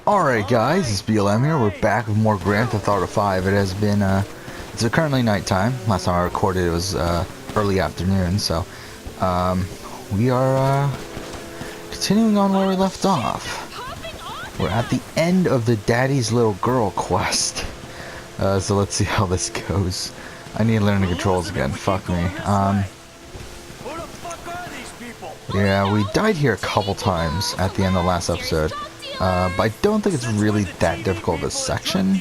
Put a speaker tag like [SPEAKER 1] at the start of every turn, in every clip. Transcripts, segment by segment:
[SPEAKER 1] Alright guys, it's BLM here. We're back with more Grand Theft Auto 5. It has been, it's currently nighttime. Last time I recorded it was, early afternoon, so, we are, continuing on where we left off. We're at the end of the Daddy's Little Girl quest. So let's see how this goes. I need to learn the controls again. Fuck me. Yeah, we died here a couple times at the end of the last episode. But I don't think it's really that difficult of a section.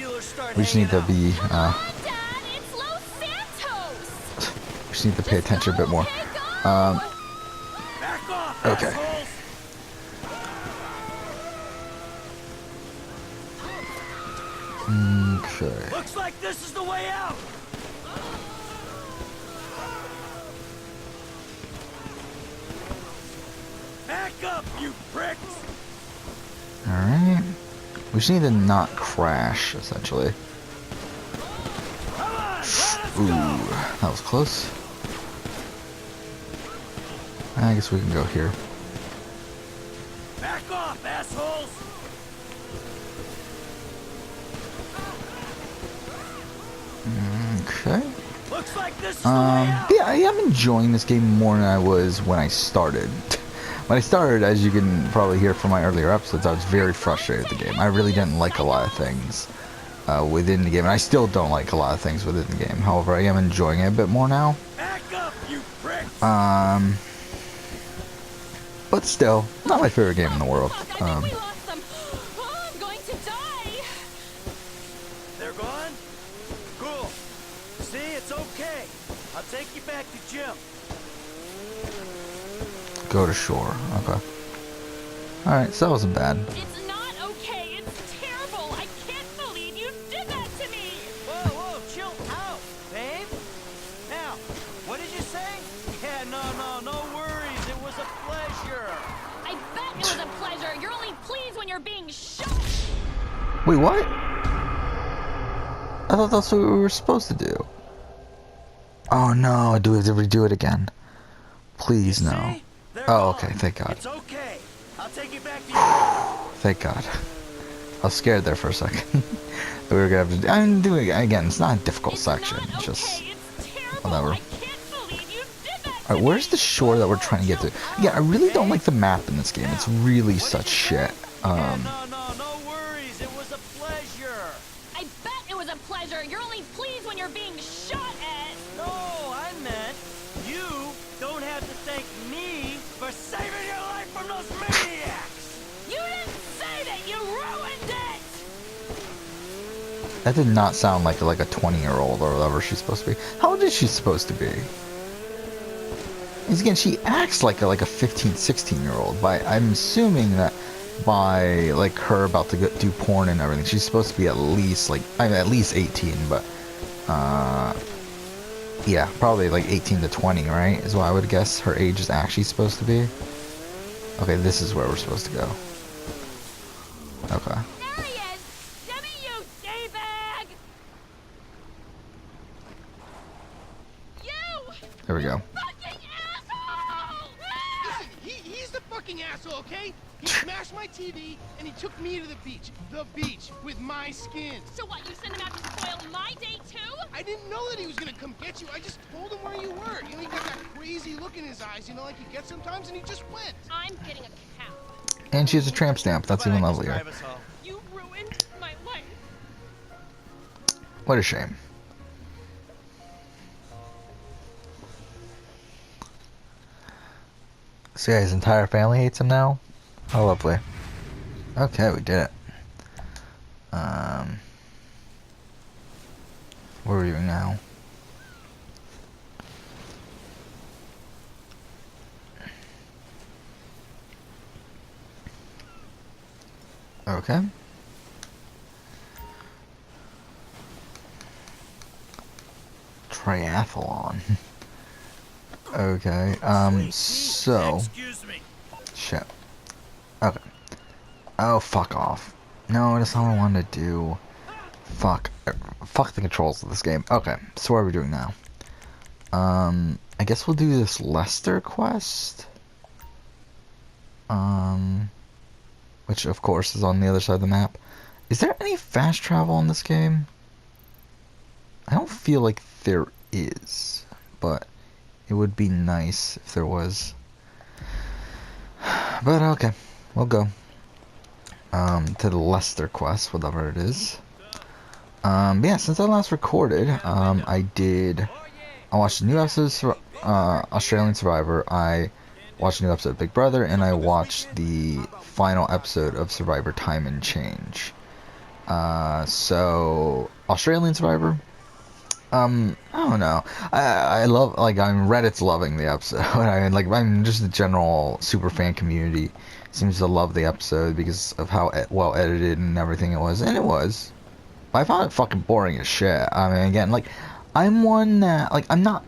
[SPEAKER 1] We just need to be, we just need to pay attention a bit more. Okay. Okay.
[SPEAKER 2] Looks like this is the way out. Back up, you pricks!
[SPEAKER 1] Alright. We just need to not crash, essentially. Ooh, that was close. I guess we can go here.
[SPEAKER 2] Back off, assholes!
[SPEAKER 1] Okay.
[SPEAKER 2] Looks like this is the way out.
[SPEAKER 1] Yeah, I am enjoying this game more than I was when I started. When I started, as you can probably hear from my earlier episodes, I was very frustrated with the game. I really didn't like a lot of things within the game, and I still don't like a lot of things within the game. However, I am enjoying it a bit more now.
[SPEAKER 2] Back up, you pricks!
[SPEAKER 1] But still, not my favorite game in the world.
[SPEAKER 3] Fuck, I think we lost them. Oh, I'm going to die.
[SPEAKER 2] They're gone? Cool. See, it's okay. I'll take you back to Jim.
[SPEAKER 1] Go to shore. Okay. Alright, so that wasn't bad.
[SPEAKER 3] It's not okay. It's terrible. I can't believe you did that to me.
[SPEAKER 2] Whoa, chill out, babe. Now, what did you say? Yeah, no worries. It was a pleasure.
[SPEAKER 3] I bet it was a pleasure. You're only pleased when you're being shot.
[SPEAKER 1] Wait, what? I thought that's what we were supposed to do. Oh no, do we have to redo it again? Please, no.
[SPEAKER 2] See? They're
[SPEAKER 1] Oh,
[SPEAKER 2] gone.
[SPEAKER 1] okay, thank God.
[SPEAKER 2] It's okay. I'll take you back to you.
[SPEAKER 1] Thank God. I was scared there for a second. We were gonna have to. I'm doing it again. It's not a difficult
[SPEAKER 3] It's
[SPEAKER 1] section.
[SPEAKER 3] not
[SPEAKER 1] It's just
[SPEAKER 3] okay. It's terrible.
[SPEAKER 1] whatever.
[SPEAKER 3] I can't believe you did that.
[SPEAKER 1] Alright, where's the shore that we're trying to get to? Yeah, I really don't like the map in this game. It's really such shit.
[SPEAKER 2] Yeah, no worries. It was a pleasure.
[SPEAKER 3] I bet it was a pleasure. You're only pleased when you're being shot at.
[SPEAKER 2] No, I meant you don't have to thank me for saving your life from those maniacs.
[SPEAKER 3] You didn't say that. You ruined it.
[SPEAKER 1] That did not sound like a 20-year-old or whatever she's supposed to be. How old is she supposed to be? And again, she acts like a 15, 16-year-old. I'm assuming that by like her about to do porn and everything, she's supposed to be at least at least 18. But yeah, probably like 18 to 20, right? Is what I would guess her age is actually supposed to be. Okay, this is where we're supposed to go. Okay.
[SPEAKER 3] There he is. Give me you, D-bag. You.
[SPEAKER 1] There we go.
[SPEAKER 3] Fucking asshole! Ah!
[SPEAKER 4] He's the fucking asshole, okay? He smashed my TV and he took me to the beach. The beach with my skin.
[SPEAKER 3] So what? You sent him out to spoil my day too?
[SPEAKER 4] I didn't know that he was gonna come get you. I just told him where you were. You know, he got that crazy look in his eyes, you know, like he gets sometimes, and he just went.
[SPEAKER 3] I'm getting a cab.
[SPEAKER 1] And she has a tramp stamp. That's even
[SPEAKER 2] Come on,
[SPEAKER 1] lovelier.
[SPEAKER 2] drive us home.
[SPEAKER 3] You ruined my life.
[SPEAKER 1] What a shame. So yeah, his entire family hates him now? How lovely. Okay, we did it. What are we doing now? Okay. Triathlon. Okay, so...
[SPEAKER 2] Excuse me.
[SPEAKER 1] Shit. Okay. Oh, fuck off. No, that's not what I wanted to do. Fuck. Fuck the controls of this game. Okay, so what are we doing now? I guess we'll do this Lester quest. which of course is on the other side of the map. Is there any fast travel in this game? I don't feel like there is, but it would be nice if there was. But okay, we'll go to the Lester quest, whatever it is. Yeah, since I last recorded, I watched a new episode of Australian Survivor, I watched a new episode of Big Brother, and I watched the final episode of Survivor Time and Change. So, Australian Survivor, I don't know. I love, like, Reddit's loving the episode. Just the general super fan community seems to love the episode because of how well edited and everything it was, and it was. I found it fucking boring as shit. I mean, again, like, I'm one that, like, I'm not,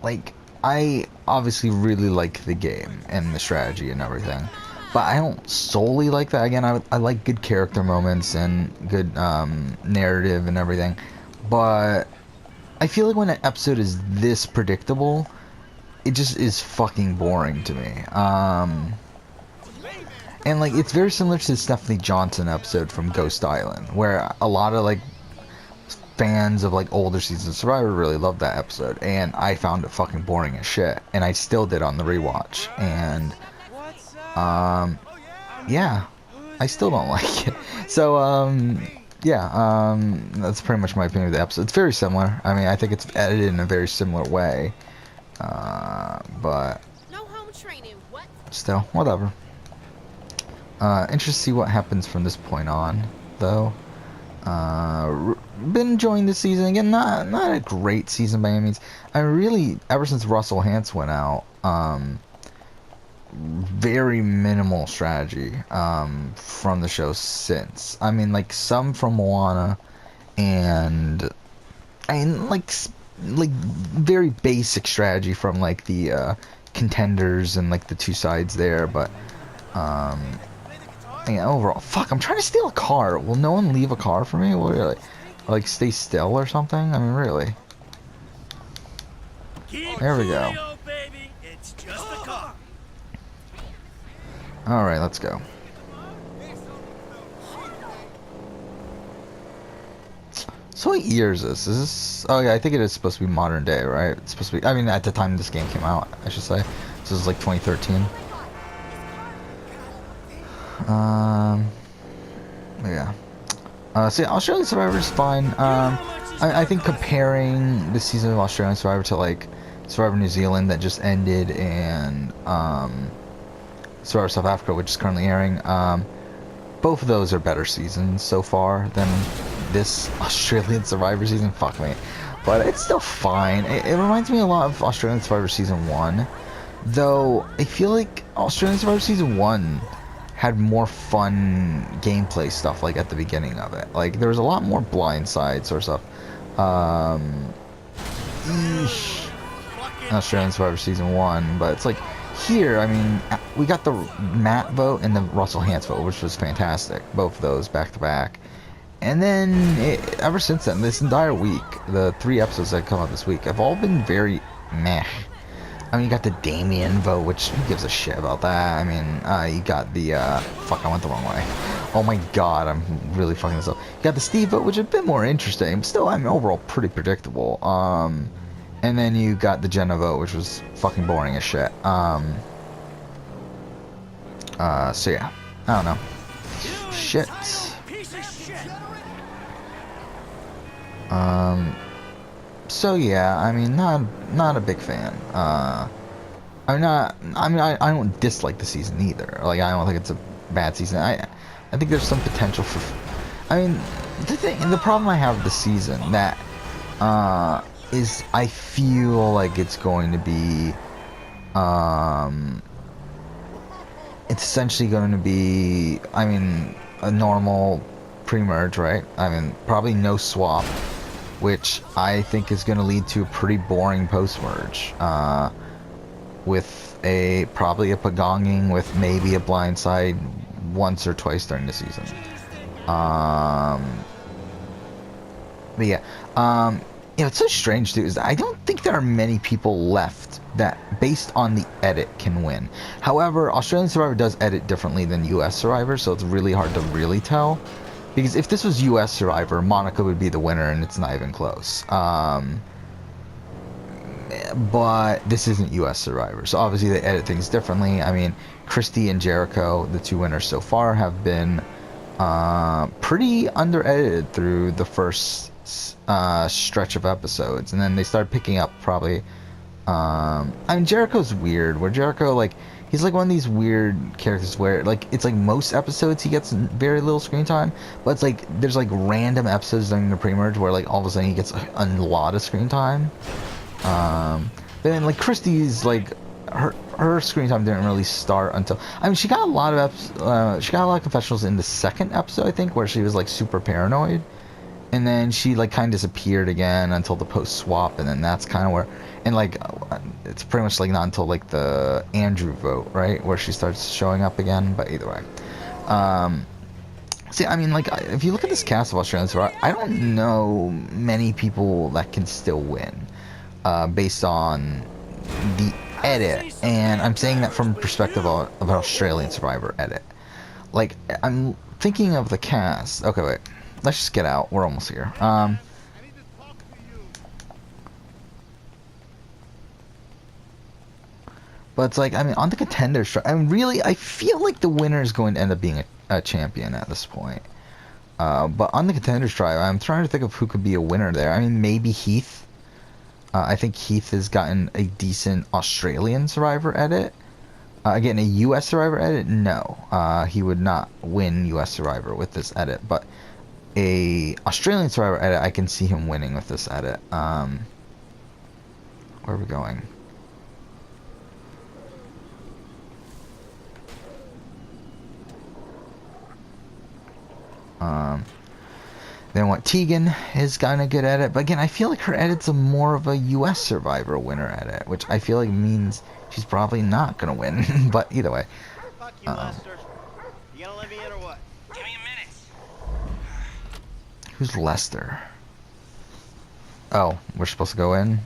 [SPEAKER 1] like, I obviously really like the game and the strategy and everything, but I don't solely like that. Again, I like good character moments and good narrative and everything, but I feel like when an episode is this predictable, it just is fucking boring to me. And, like, it's very similar to the Stephanie Johnson episode from Ghost Island, where a lot of, like, fans of, like, older seasons of Survivor really loved that episode, and I found it fucking boring as shit, and I still did on the rewatch, and, yeah, I still don't like it. So, yeah, that's pretty much my opinion of the episode. It's very similar. I mean, I think it's edited in a very similar way, but
[SPEAKER 3] No home training. What?
[SPEAKER 1] still, whatever. Interested to see what happens from this point on, though. Been enjoying this season. Again, not a great season by any means. I really, ever since Russell Hantz went out, very minimal strategy from the show since. I mean, like, some from Moana, and like very basic strategy from, like, the contenders and, like, the two sides there, but yeah, overall, fuck, I'm trying to steal a car. Will no one leave a car for me? Will you, like stay still or something? I mean, really. There we go. Alright, let's go. So what year is this? Is this... Oh yeah, I think it is supposed to be modern day, right? It's supposed to be... I mean, at the time this game came out, I should say. This is like 2013. Yeah. So yeah, Australian Survivor is fine. I think comparing this season of Australian Survivor to, like, Survivor New Zealand that just ended, and Survivor South Africa, which is currently airing, both of those are better seasons so far than this Australian Survivor season. Fuck me. But it's still fine. It reminds me a lot of Australian Survivor Season 1, though I feel like Australian Survivor Season 1 had more fun gameplay stuff, like, at the beginning of it. Like, there was a lot more blindside sort of stuff. Australian Survivor Season 1, but it's like, here, I mean, we got the Matt vote and the Russell Hantz vote, which was fantastic. Both of those back to back. And then, ever since then, this entire week, the 3 episodes that come out this week have all been very meh. I mean, you got the Damien vote, which, who gives a shit about that? I mean, you got the, fuck, I went the wrong way. Oh my god, I'm really fucking this up. You got the Steve vote, which is a bit more interesting, but still, I mean, overall, pretty predictable. And then you got the Jenna vote, which was fucking boring as shit. So yeah, I don't know. Shit. So yeah, I mean, not a big fan. I don't dislike the season either. Like, I don't think it's a bad season. I think there's some potential for... I mean, the problem I have with the season that is I feel like it's going to be it's essentially going to be, I mean, a normal pre-merge, right? I mean, probably no swap, which I think is going to lead to a pretty boring post-merge, with probably a pagonging with maybe a blindside once or twice during the season. But yeah, you know, it's so strange too, is I don't think there are many people left that, based on the edit, can win. However, Australian Survivor does edit differently than US Survivor, so it's really hard to really tell. Because if this was US Survivor, Monica would be the winner, and it's not even close. But this isn't US Survivor, so obviously they edit things differently. I mean, Christy and Jericho, the two winners so far, have been pretty under-edited through the first stretch of episodes, and then they started picking up probably. I mean, Jericho's weird. Where Jericho, like, he's like one of these weird characters where, like, it's like most episodes he gets very little screen time, but it's like there's like random episodes during the pre-merge where like all of a sudden he gets a lot of screen time. But then like Christy's like her screen time didn't really start until, I mean, she got a lot of confessionals in the second episode, I think, where she was like super paranoid. And then she like kind of disappeared again until the post swap, and then that's kind of where, and like it's pretty much like not until like the Andrew vote, right, where she starts showing up again. But either way, see, I mean, like if you look at this cast of Australian Survivor, I don't know many people that can still win, based on the edit, and I'm saying that from perspective of an Australian Survivor edit. Like, I'm thinking of the cast. Okay, wait. Let's just get out. We're almost here.
[SPEAKER 4] I need to talk to you.
[SPEAKER 1] But it's like, I mean, on the contenders, I mean, really, I feel like the winner is going to end up being a champion at this point. But on the contenders tribe, I'm trying to think of who could be a winner there. I mean, maybe Heath. I think Heath has gotten a decent Australian Survivor edit. Again, a US Survivor edit? No. He would not win US Survivor with this edit, but a Australian Survivor edit, I can see him winning with this edit. Where are we going? Then what, Tegan has gotten a good edit, but again, I feel like her edit's a more of a US Survivor winner edit, which I feel like means she's probably not gonna win. But either way.
[SPEAKER 2] Fuck you, Lester. You gonna let me in or what? Give me a minute.
[SPEAKER 1] Who's Lester? Oh, we're supposed to go in?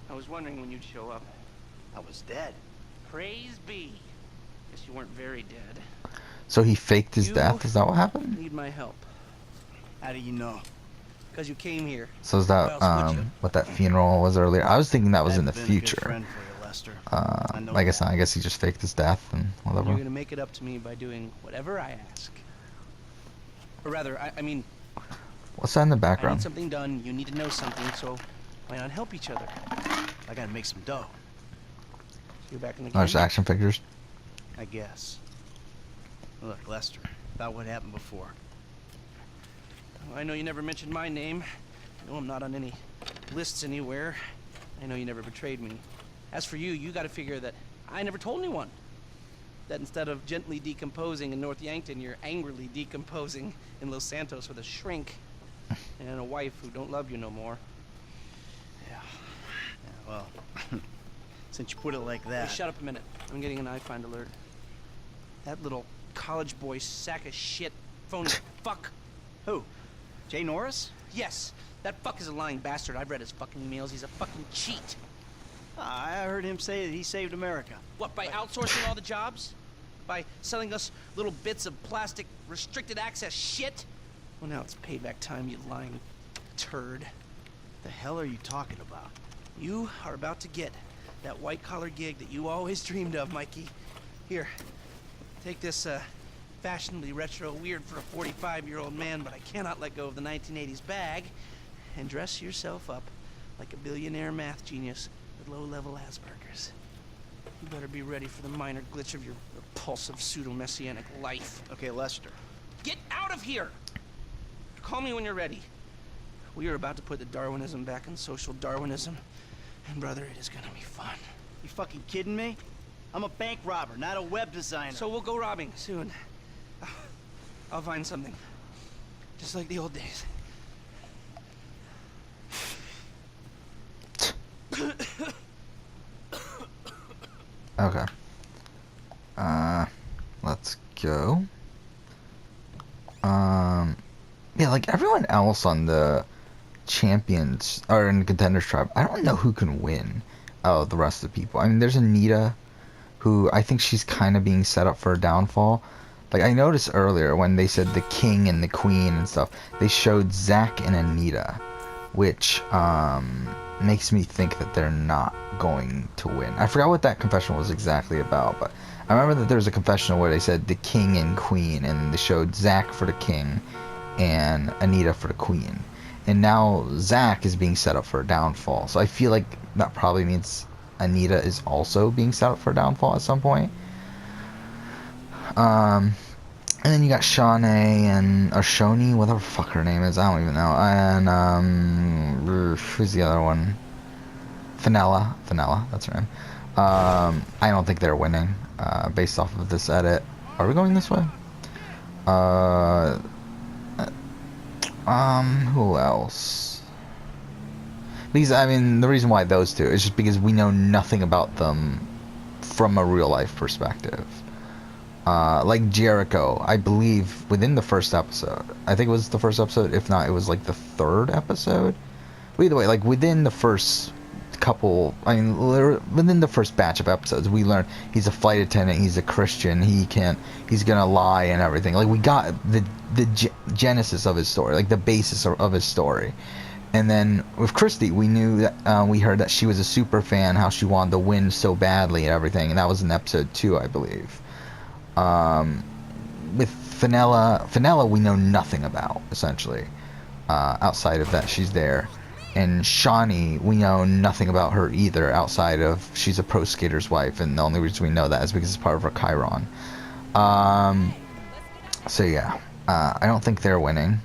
[SPEAKER 5] I was wondering when you'd show up.
[SPEAKER 2] I was dead.
[SPEAKER 5] Praise be. Guess you weren't very dead.
[SPEAKER 1] So he faked his
[SPEAKER 5] You
[SPEAKER 1] death? Is that what happened?
[SPEAKER 5] Need my help.
[SPEAKER 2] How do you know?
[SPEAKER 5] Because you came here.
[SPEAKER 1] So is
[SPEAKER 5] Who
[SPEAKER 1] that
[SPEAKER 5] else would you?
[SPEAKER 1] what that funeral was earlier? I was thinking that was in the
[SPEAKER 2] I've been a good
[SPEAKER 1] future.
[SPEAKER 2] friend for you, Lester. know
[SPEAKER 1] I guess
[SPEAKER 2] that.
[SPEAKER 1] not. I guess he just faked his death and
[SPEAKER 5] And
[SPEAKER 1] whatever.
[SPEAKER 5] you're gonna make it up to me by doing whatever I ask. Or rather, I mean,
[SPEAKER 1] What's that in the
[SPEAKER 5] I need
[SPEAKER 1] background?
[SPEAKER 5] something done, you need to know something, so why not help each other?
[SPEAKER 2] I gotta make some dough,
[SPEAKER 5] So you're back in the
[SPEAKER 1] Oh,
[SPEAKER 5] game?
[SPEAKER 1] just action figures.
[SPEAKER 2] I guess. Look, Lester, about what happened before.
[SPEAKER 5] Well, I know you never mentioned my name. I know I'm not on any lists anywhere. I know you never betrayed me. As for you, you gotta figure that I never told anyone. That instead of gently decomposing in North Yankton, you're angrily decomposing in Los Santos with a shrink and a wife who don't love you no more.
[SPEAKER 2] Yeah, well, since you put it like
[SPEAKER 5] Hey,
[SPEAKER 2] that.
[SPEAKER 5] shut up a minute. I'm getting an iFind alert. That little college boy sack of shit phony fuck.
[SPEAKER 2] Who? Jay Norris?
[SPEAKER 5] Yes, that fuck is a lying bastard. I've read his fucking emails. He's a fucking cheat.
[SPEAKER 2] I heard him say that he saved America.
[SPEAKER 5] What, by outsourcing all the jobs? By selling us little bits of plastic restricted access shit? Well, now it's payback time, you lying turd.
[SPEAKER 2] The hell are you talking about?
[SPEAKER 5] You are about to get that white-collar gig that you always dreamed of, Mikey. Here, take this, fashionably retro weird for a 45-year-old man, but I cannot let go of the 1980s bag, and dress yourself up like a billionaire math genius with low-level Asperger's. You better be ready for the minor glitch of your repulsive pseudo-messianic life.
[SPEAKER 2] Okay, Lester.
[SPEAKER 5] Get out of here! Call me when you're ready. We are about to put the Darwinism back in social Darwinism. And brother, it is gonna be fun.
[SPEAKER 2] You fucking kidding me? I'm a bank robber, not a web designer.
[SPEAKER 5] So we'll go robbing soon. I'll find something. Just like the old days.
[SPEAKER 1] Okay. Let's go. Yeah, like everyone else on the champions or in the contenders tribe, I don't know who can win out of the rest of the people. I mean, there's Anita, who I think she's kind of being set up for a downfall. Like, I noticed earlier when they said the king and the queen and stuff, they showed Zach and Anita, which makes me think that they're not going to win. I forgot what that confessional was exactly about, but I remember that there was a confessional where they said the king and queen, and they showed Zach for the king and Anita for the queen. And now Zach is being set up for a downfall. So I feel like that probably means Anita is also being set up for a downfall at some point. And then you got Shawnee and or Shoni, whatever the fuck her name is, I don't even know. And who's the other one? Fenella, that's her name. I don't think they're winning, based off of this edit. Are we going this way? Who else? Because, I mean, the reason why those two is just because we know nothing about them from a real life perspective. Like Jericho, I believe within the first episode. I think it was the first episode. If not, it was like the third episode. But either way, like within the first couple, I mean, within the first batch of episodes, we learned he's a flight attendant, he's a Christian, he's gonna lie and everything. Like, we got the genesis of his story, like the basis of his story. And then with Christy, we knew that we heard that she was a super fan, how she wanted to win so badly and everything, and that was in episode 2, I believe. With Fenella, we know nothing about, essentially, outside of that she's there. And Shawnee, we know nothing about her either, outside of she's a pro skater's wife, and the only reason we know that is because it's part of her Chiron. So yeah, I don't think they're winning.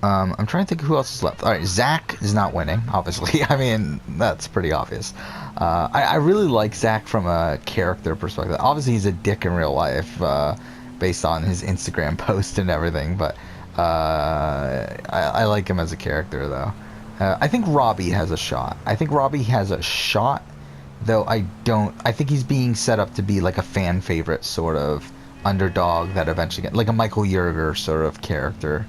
[SPEAKER 1] I'm trying to think who else is left. Alright, Zach is not winning, obviously. I mean, that's pretty obvious. I really like Zach from a character perspective. Obviously, he's a dick in real life, based on his Instagram post and everything, but I like him as a character, though. I think Robbie has a shot. Though I think he's being set up to be like a fan favorite sort of underdog that eventually like a Michael Yerger sort of character.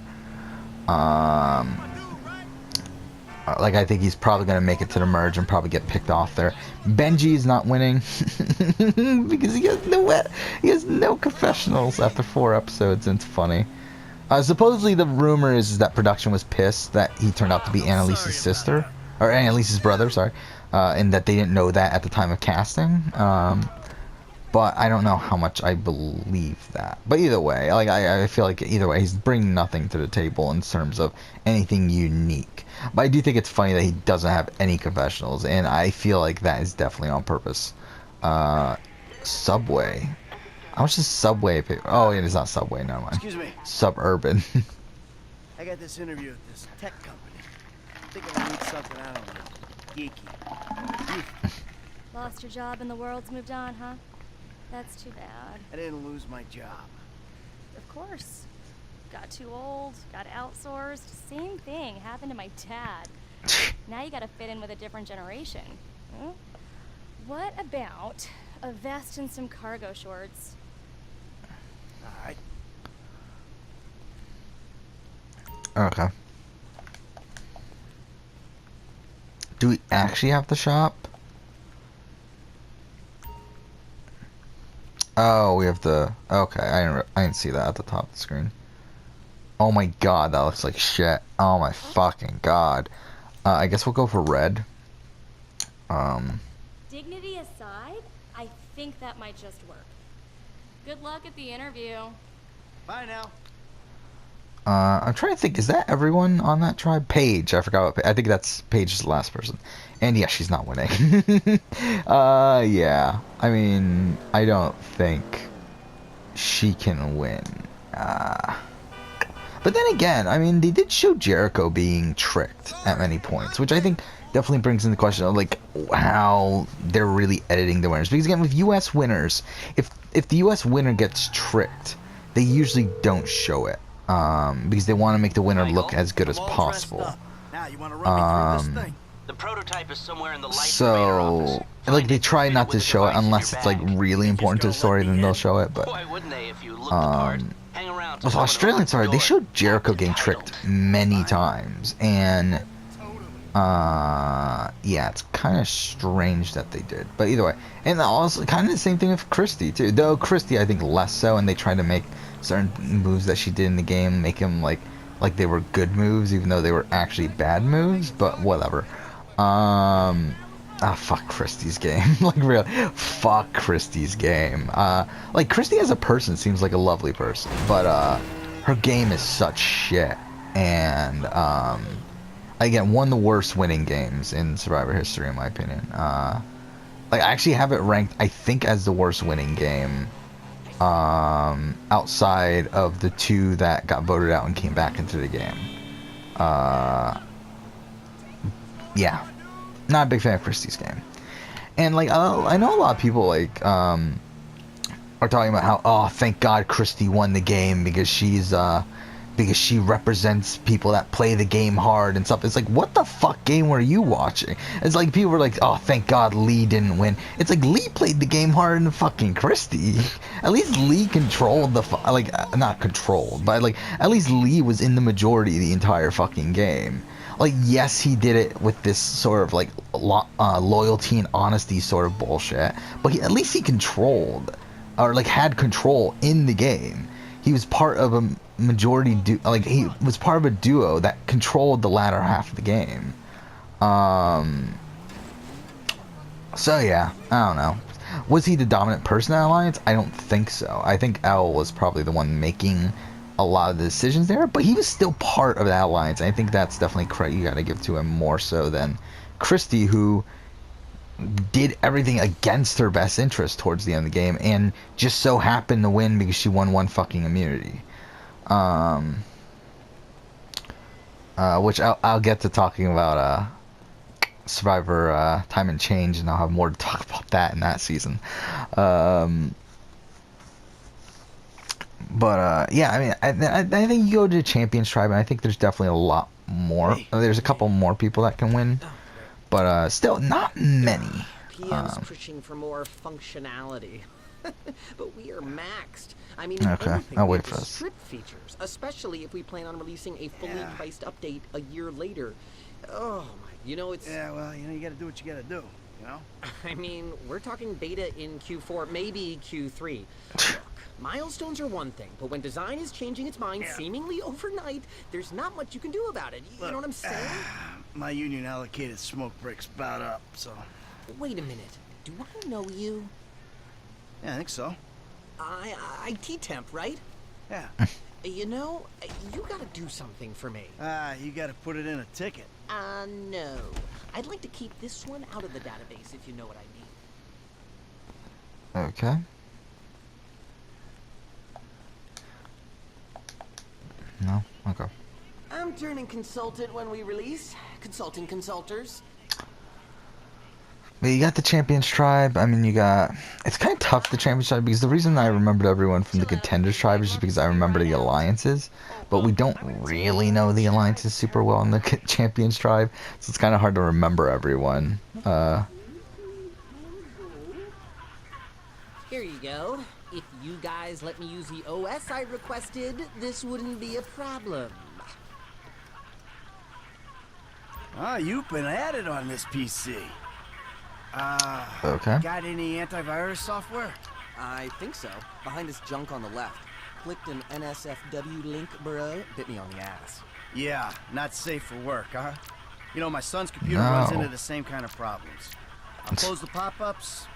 [SPEAKER 1] Like, I think he's probably going to make it to the merge and probably get picked off there. Benji's not winning because he has no confessionals after 4 episodes, and it's funny. Supposedly the rumor is that production was pissed that he turned out to be Annalise's sister, or Annalise's brother, sorry, and that they didn't know that at the time of casting. But I don't know how much I believe that. But either way, like I feel like either way, he's bringing nothing to the table in terms of anything unique. But I do think it's funny that he doesn't have any confessionals, and I feel like that is definitely on purpose. Subway. How much does Subway pay? Oh, it is not Subway, never mind.
[SPEAKER 2] Excuse me.
[SPEAKER 1] Suburban.
[SPEAKER 2] I got this interview with this tech company. I think I need something, I don't know, geeky.
[SPEAKER 6] Lost your job and the world's moved on, huh? That's too bad.
[SPEAKER 2] I didn't lose my job.
[SPEAKER 6] Of course. Got too old, got outsourced. Same thing happened to my dad. Now you gotta fit in with a different generation. Hmm? What about a vest and some cargo shorts?
[SPEAKER 2] Alright.
[SPEAKER 1] Okay. Do we actually have the shop? Oh, we have the... Okay, I didn't see that at the top of the screen. Oh my god, that looks like shit. Oh my fucking god. I guess we'll go for red.
[SPEAKER 6] Dignity aside, I think that might just work. Good luck at the interview.
[SPEAKER 2] Bye now.
[SPEAKER 1] I'm trying to think, is that everyone on that tribe? Paige, I forgot what I think that's Paige's the last person. And yeah, she's not winning. Yeah. I mean, I don't think she can win. But then again, I mean, they did show Jericho being tricked at many points, which I think definitely brings into question of, like, how they're really editing the winners. Because again, with US winners, if the US winner gets tricked, they usually don't show it. Because they want to make the winner look as good as possible.
[SPEAKER 2] Now you want to run me through this thing? The prototype is somewhere in the light
[SPEAKER 1] So, like, they try not to show it unless it's like really important to the story, then they'll show it. But
[SPEAKER 2] Boy, wouldn't they if you looked the part. Hang around down.
[SPEAKER 1] with Australian Survivor, they showed Jericho getting tricked many times, and yeah, it's kind of strange that they did. But either way, and also kind of the same thing with Christy too. Though Christy, I think less so, and they tried to make certain moves that she did in the game make them like they were good moves, even though they were actually bad moves. But whatever. Fuck Christy's game. Like, really, fuck Christy's game. Like, Christy as a person seems like a lovely person, but her game is such shit. And again, one of the worst winning games in Survivor history, in my opinion. Like, I actually have it ranked, I think, as the worst winning game, outside of the two that got voted out and came back into the game. Yeah. Not a big fan of Christy's game. And like I know a lot of people like are talking about how, oh, thank God Christy won the game because she represents people that play the game hard and stuff. It's like, what the fuck game were you watching? It's like people were like, oh, thank God Lee didn't win. It's like Lee played the game harder than fucking Christy. At least Lee controlled the not controlled, but like at least Lee was in the majority the entire fucking game. Like, yes, he did it with this sort of like loyalty and honesty sort of bullshit, but at least he controlled, or like had control in the game. He was part of a majority he was part of a duo that controlled the latter half of the game. So yeah, I don't know. Was he the dominant person in that alliance? I don't think so. I think Elle was probably the one making a lot of the decisions there, but he was still part of that alliance. I think that's definitely credit you gotta give to him more so than Christy, who did everything against her best interest towards the end of the game and just so happened to win because she won one fucking immunity. Which I'll get to talking about Survivor Time and Change, and I'll have more to talk about that in that season. But yeah, I mean, I think you go to the Champions Tribe, and I think there's definitely a lot more. There's a couple more people that can win, but still not many.
[SPEAKER 7] PM's pushing for more functionality, but we are maxed. I mean,
[SPEAKER 1] Okay, I'll wait for this.
[SPEAKER 7] Strip features, especially if we plan on releasing a fully priced update a year later. Oh my, you know it's.
[SPEAKER 5] Yeah, well, you know, you gotta do what you gotta do, you know?
[SPEAKER 7] I mean, we're talking beta in Q4, maybe Q3. Look, milestones are one thing, but when design is changing its mind seemingly overnight, there's not much you can do about it. You know what I'm saying?
[SPEAKER 5] My union allocated smoke breaks about up, so.
[SPEAKER 7] Wait a minute. Do I know you?
[SPEAKER 5] Yeah, I think so.
[SPEAKER 7] IT temp, right?
[SPEAKER 5] Yeah.
[SPEAKER 7] You know, you gotta do something for me.
[SPEAKER 5] You gotta put it in a ticket.
[SPEAKER 7] No. I'd like to keep this one out of the database, if you know what I mean.
[SPEAKER 1] Okay. No? Okay.
[SPEAKER 7] I'm turning consultant when we release. Consulting consulters.
[SPEAKER 1] But you got the Champions Tribe. I mean, it's kind of tough, the Champions Tribe, because the reason I remembered everyone from the Contenders Tribe is just because I remember the alliances. But we don't really know the alliances super well in the Champions Tribe, so it's kind of hard to remember everyone.
[SPEAKER 7] Here you go. If you guys let me use the OS I requested, this wouldn't be a problem.
[SPEAKER 5] You've been added on this PC.
[SPEAKER 1] Okay.
[SPEAKER 5] Got any antivirus software?
[SPEAKER 7] I think so. Behind this junk on the left. Clicked an NSFW link, bro. Bit me on the ass.
[SPEAKER 5] Yeah, not safe for work, huh? You know, my son's computer runs into the same kind of problems. I'll close the pop-ups,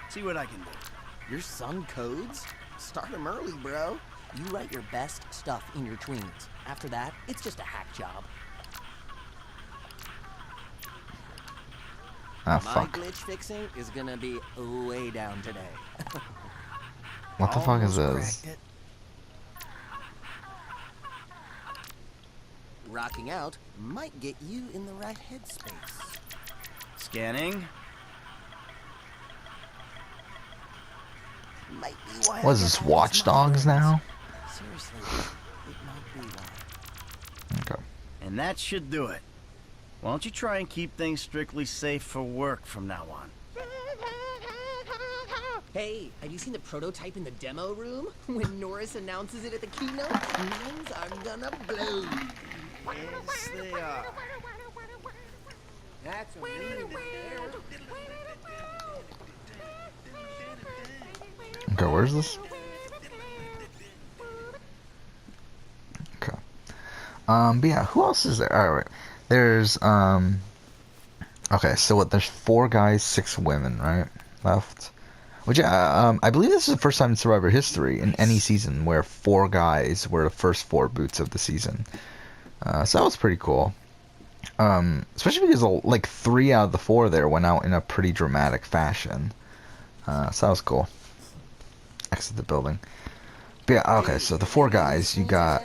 [SPEAKER 5] see what I can do.
[SPEAKER 7] Your son codes? Start him early, bro. You write your best stuff in your tweens. After that, it's just a hack job.
[SPEAKER 1] Ah,
[SPEAKER 7] My
[SPEAKER 1] fuck.
[SPEAKER 7] glitch fixing is gonna be way down today.
[SPEAKER 1] What the fuck is this?
[SPEAKER 7] Rocking out might get you in the right headspace.
[SPEAKER 5] Scanning.
[SPEAKER 7] Might be why
[SPEAKER 1] What is this, Watch Dogs now?
[SPEAKER 7] Seriously, it might be why.
[SPEAKER 1] Okay.
[SPEAKER 5] And that should do it. Why don't you try and keep things strictly safe for work from now on?
[SPEAKER 7] Hey, have you seen the prototype in the demo room? When Norris announces it at the keynote, minds are gonna blow.
[SPEAKER 2] Yes, they are.
[SPEAKER 7] That's a really
[SPEAKER 1] Okay, where's this? Okay. But yeah, who else is there? Alright. There's, okay, so what, there's 4 guys, 6 women, right? Left. Which, I believe this is the first time in Survivor history, in any season, where 4 guys were the first 4 boots of the season. So that was pretty cool. Especially because, like, 3 out of the 4 there went out in a pretty dramatic fashion. So that was cool. Exit the building. But yeah, okay, so the 4 guys, you got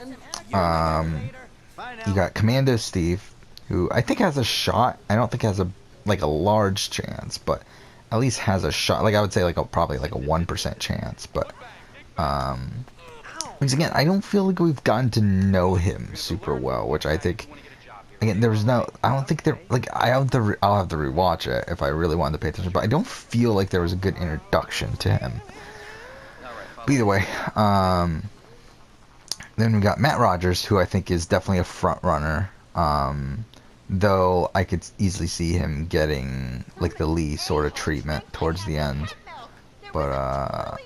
[SPEAKER 1] Commando Steve, who I think has a shot. I don't think has a large chance, but at least has a shot. Like, I would say probably like a 1% chance, but because again, I don't feel like we've gotten to know him super well, which I think, again, I don't think there, like, I'll have to rewatch it if I really wanted to pay attention, but I don't feel like there was a good introduction to him. But either way, then we got Matt Rogers, who I think is definitely a front runner. Though I could easily see him getting like the Lee sort of treatment towards the end. But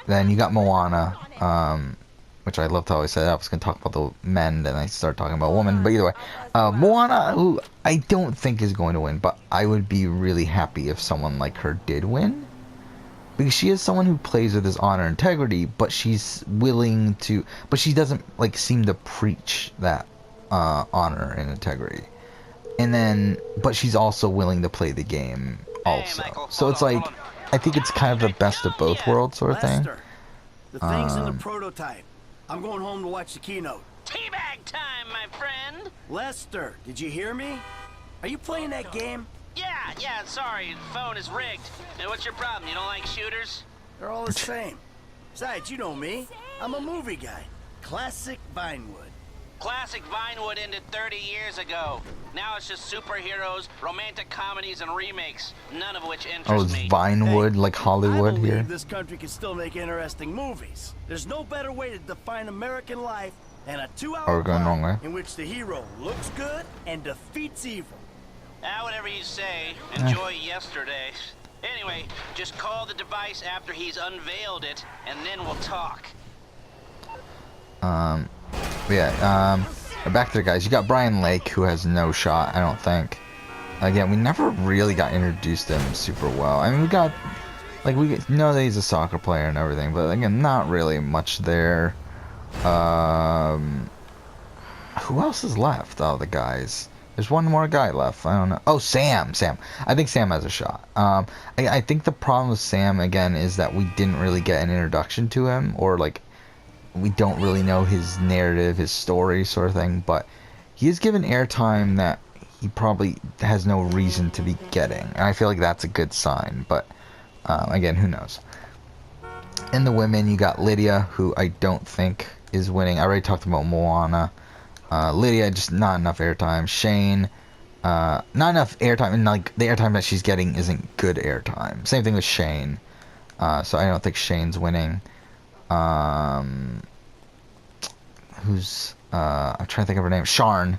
[SPEAKER 1] then you got Moana, which I loved how I said I was going to talk about the men, then I started talking about women. But either way, Moana, who I don't think is going to win, but I would be really happy if someone like her did win. Because she is someone who plays with this honor and integrity, but she's willing to, but she doesn't like seem to preach that honor and integrity. And then, but she's also willing to play the game also.
[SPEAKER 2] Hey, Michael,
[SPEAKER 1] so it's like, I think it's kind of the best of both worlds sort of thing.
[SPEAKER 8] Lester, the thing's in the prototype. I'm going home to watch the keynote.
[SPEAKER 2] Teabag time, my friend.
[SPEAKER 8] Lester, did you hear me? Are you playing that game?
[SPEAKER 2] Yeah, sorry, the phone is rigged. And what's your problem? You don't like shooters?
[SPEAKER 8] They're all the same. Besides, you know me. I'm a movie guy. Classic Vinewood.
[SPEAKER 2] Classic Vinewood ended 30 years ago. Now it's just superheroes, romantic comedies, and remakes, none of which interest
[SPEAKER 1] Oh, it's
[SPEAKER 2] me.
[SPEAKER 1] Vinewood,
[SPEAKER 8] Hey,
[SPEAKER 1] like Hollywood
[SPEAKER 8] I believe
[SPEAKER 1] here.
[SPEAKER 8] this country can still make interesting movies. There's no better way to define American life than a 2-hour
[SPEAKER 1] Oh, we're going
[SPEAKER 8] plot
[SPEAKER 1] wrong way.
[SPEAKER 8] in which the hero looks good and defeats evil.
[SPEAKER 2] Whatever you say. Enjoy yesterday. Anyway, just call the device after he's unveiled it, and then we'll talk.
[SPEAKER 1] Back to the guys. You got Brian Lake, who has no shot, I don't think. Again, we never really got introduced to him super well. I mean, we know that he's a soccer player and everything, but again, not really much there. Who else is left? Oh, the guys. There's one more guy left. I don't know. Oh, Sam. I think Sam has a shot. I think the problem with Sam, again, is that we didn't really get an introduction to him, or like, we don't really know his narrative, his story sort of thing, but he is given airtime that he probably has no reason to be getting, and I feel like that's a good sign, but again, who knows. In the women, you got Lydia, who I don't think is winning. I already talked about Moana. Lydia, just not enough airtime. Shane, not enough airtime, and like the airtime that she's getting isn't good airtime. Same thing with Shane, so I don't think Shane's winning. Who's I'm trying to think of her name. Sharn.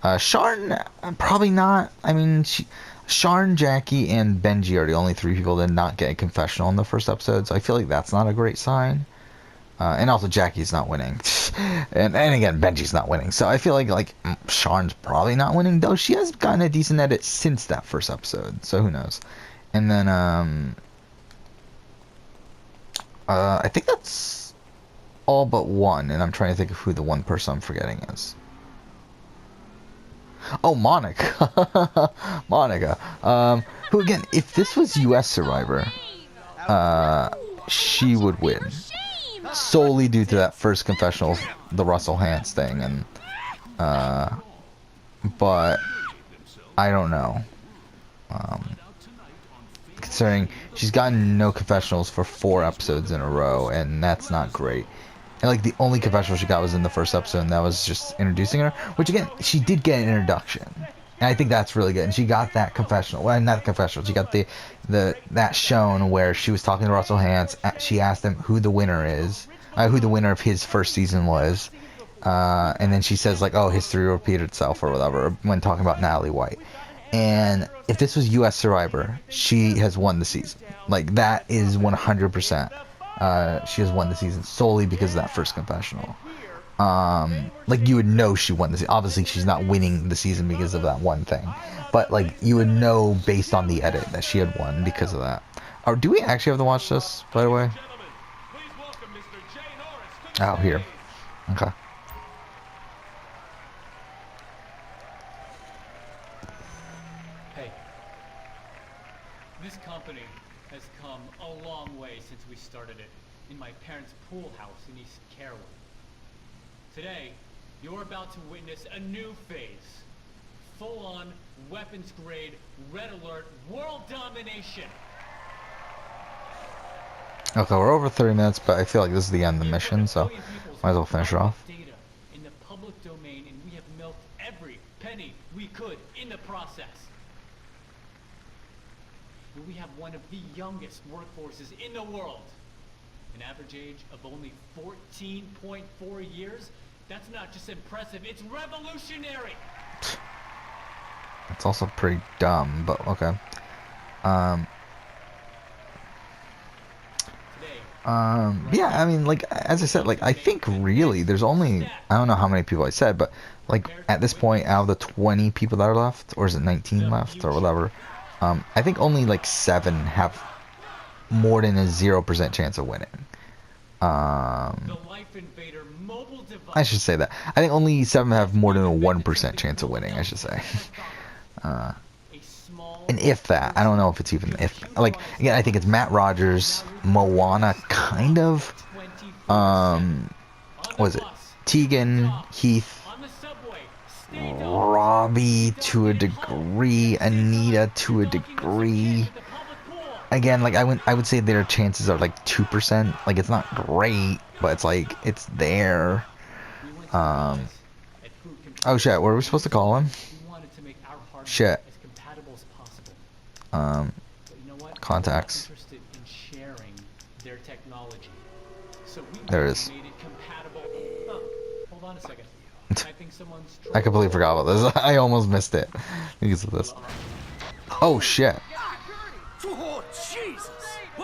[SPEAKER 1] Sharn, probably not. I mean, Sharn, Jackie, and Benji are the only 3 people that did not get a confessional in the first episode, so I feel like that's not a great sign. And also Jackie's not winning. and again, Benji's not winning. So I feel like Sharn's probably not winning, though she has gotten a decent edit since that first episode, so who knows. And then I think that's all but one, and I'm trying to think of who the one person I'm forgetting is. Oh, Monica. Monica. Who, again, if this was US Survivor, she would win. Solely due to that first confessional, the Russell Hantz thing, and, but, I don't know. Considering she's gotten no confessionals for 4 episodes in a row, and that's not great. And like the only confessional she got was in the first episode, and that was just introducing her. Which again, she did get an introduction. And I think that's really good. And she got that confessional. Well, not the confessional. She got the that shown where she was talking to Russell Hantz. She asked him who the winner is, who the winner of his first season was, and then she says like, "Oh, history repeated itself" or whatever when talking about Natalie White. And if this was U.S. Survivor, she has won the season. Like that is 100%. She has won the season solely because of that first confessional. Like you would know she won this. Obviously, she's not winning the season because of that one thing, but like you would know based on the edit that she had won because of that. Or do we actually have to watch this, by the way? Oh, here. Okay.
[SPEAKER 9] Hey, this company has come a long way since we started it in my parents' pool house in East Carroll. Today, you're about to witness a new phase. Full-on, weapons-grade, red alert, world domination.
[SPEAKER 1] Okay, we're over 30 minutes, but I feel like this is the end of the mission, so might as well finish it off.
[SPEAKER 9] Data in the public domain, and we have milked every penny we could in the process. We have one of the youngest workforces in the world. An average age of only 14.4 years. That's not just impressive, it's revolutionary.
[SPEAKER 1] It's also pretty dumb, but okay. Yeah, I mean, like, as I said, like, I think really there's only, I don't know how many people I said, but like at this point, out of the 20 people that are left, or is it 19 left, or whatever, I think only like 7 have more than a 0% chance of winning. I should say that. I think only 7 have more than a 1% chance of winning, I should say. And if that, I don't know if it's even if. Like, again, I think it's Matt Rogers, Moana, kind of. Was it Tegan, Heath, Robbie to a degree, Anita to a degree. Again, like I would say their chances are like 2%. Like it's not great, but it's like it's there. Oh shit, what are we supposed to call him? Shit. Contacts. There it is.
[SPEAKER 9] Hold on a second.
[SPEAKER 1] I completely forgot about this. I almost missed it because of this. Oh shit.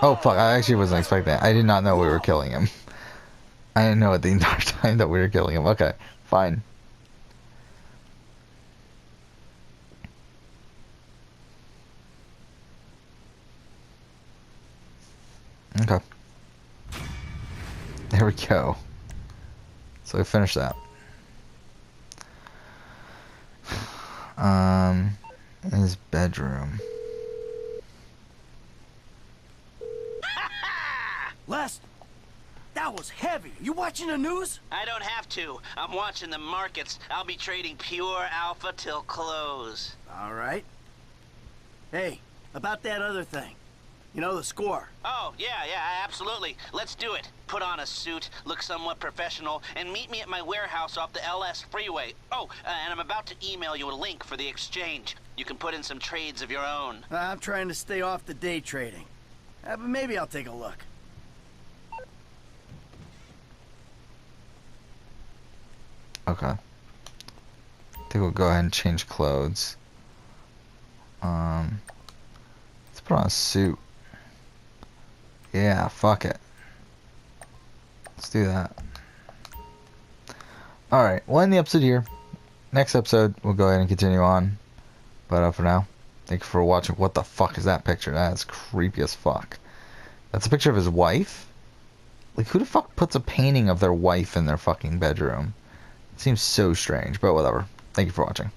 [SPEAKER 1] Oh fuck, I actually wasn't expecting that. I did not know we were killing him. I didn't know it the entire time that we were killing him. Okay, fine. Okay. There we go. So we finished that. In his bedroom.
[SPEAKER 8] Les, that was heavy. You watching the news?
[SPEAKER 2] I don't have to. I'm watching the markets. I'll be trading pure alpha till close.
[SPEAKER 8] All right. Hey, about that other thing. You know, the score.
[SPEAKER 2] Oh, yeah, absolutely. Let's do it. Put on a suit, look somewhat professional, and meet me at my warehouse off the LS freeway. Oh, and I'm about to email you a link for the exchange. You can put in some trades of your own.
[SPEAKER 8] I'm trying to stay off the day trading. But maybe I'll take a look.
[SPEAKER 1] Okay. I think we'll go ahead and change clothes. Let's put on a suit. Yeah, fuck it. Let's do that. Alright, we'll end the episode here. Next episode, we'll go ahead and continue on. But for now, thank you for watching. What the fuck is that picture? That is creepy as fuck. That's a picture of his wife? Like, who the fuck puts a painting of their wife in their fucking bedroom? It seems so strange, but whatever. Thank you for watching.